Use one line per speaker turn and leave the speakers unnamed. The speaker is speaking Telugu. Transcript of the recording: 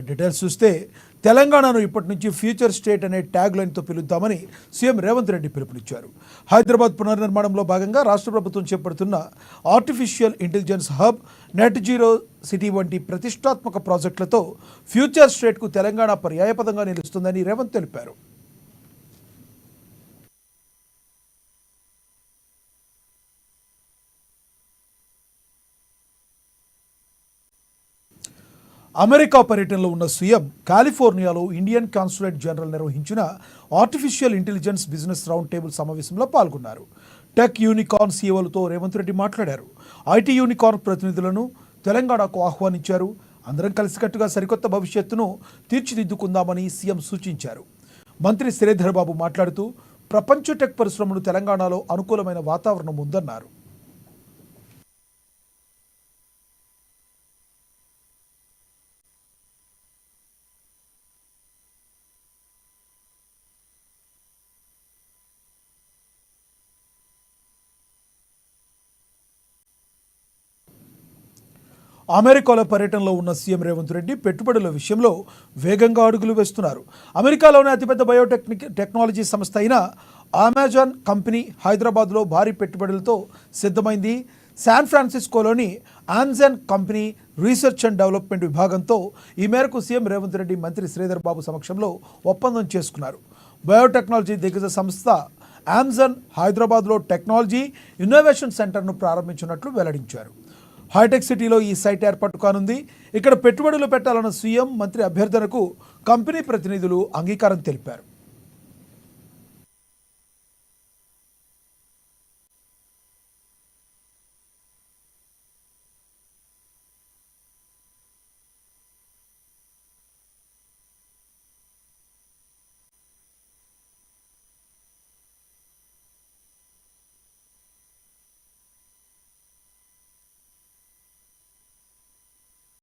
డీటెయిల్స్ చూస్తే తెలంగాణను ఇప్పటి నుంచి ఫ్యూచర్ స్టేట్ అనే ట్యాగ్ లైన్తో పిలుద్దామని సీఎం రేవంత్ రెడ్డి పిలుపునిచ్చారు. హైదరాబాద్ పునర్నిర్మాణంలో భాగంగా రాష్ట్ర ప్రభుత్వం చేపడుతున్న artificial intelligence hub, net zero city వంటి ప్రతిష్టాత్మక ప్రాజెక్టులతో ఫ్యూచర్ స్టేట్కు తెలంగాణ పర్యాయపదంగా నిలుస్తుందని రేవంత్ తెలిపారు. అమెరికా పర్యటనలో ఉన్న సీఎం కాలిఫోర్నియాలో ఇండియన్ కాన్సులేట్ జనరల్ నిర్వహించిన artificial intelligence business round table సమావేశంలో పాల్గొన్నారు. టెక్ యూనికార్న్ సీఈఓలతో రేవంత్ రెడ్డి మాట్లాడారు. ఐటీ యూనికార్న్ ప్రతినిధులను తెలంగాణకు ఆహ్వానించారు. అందరం కలిసికట్టుగా సరికొత్త భవిష్యత్తును తీర్చిదిద్దుకుందామని సీఎం సూచించారు. మంత్రి శ్రీధర్ బాబు మాట్లాడుతూ ప్రపంచ టెక్ పరిశ్రమలు తెలంగాణలో అనుకూలమైన వాతావరణం ఉందన్నారు. అమెరికాలో పర్యటనలో ఉన్న సీఎం రేవంత్ రెడ్డి పెట్టుబడుల విషయంలో వేగంగా అడుగులు వేస్తున్నారు. అమెరికాలోని అతిపెద్ద టెక్నాలజీ సంస్థ అయిన అమెజాన్ కంపెనీ హైదరాబాద్లో భారీ పెట్టుబడులతో సిద్ధమైంది. శాన్ ఫ్రాన్సిస్కోలోని Amazon company research and development విభాగంతో ఈ మేరకు సీఎం రేవంత్ రెడ్డి మంత్రి శ్రీధర్ బాబు సమక్షంలో ఒప్పందం చేసుకున్నారు. బయోటెక్నాలజీ దిగ్గజ సంస్థ ఆమ్జాన్ హైదరాబాద్లో టెక్నాలజీ ఇన్నోవేషన్ సెంటర్ను ప్రారంభించినట్లు వెల్లడించారు. హైటెక్ సిటీలో ఈ సైట్ ఏర్పాటు కానుంది. ఇక్కడ పెట్టుబడులు పెట్టాలన్న సీఎం మంత్రి అభ్యర్థనకు కంపెనీ ప్రతినిధులు అంగీకారం తెలిపారు.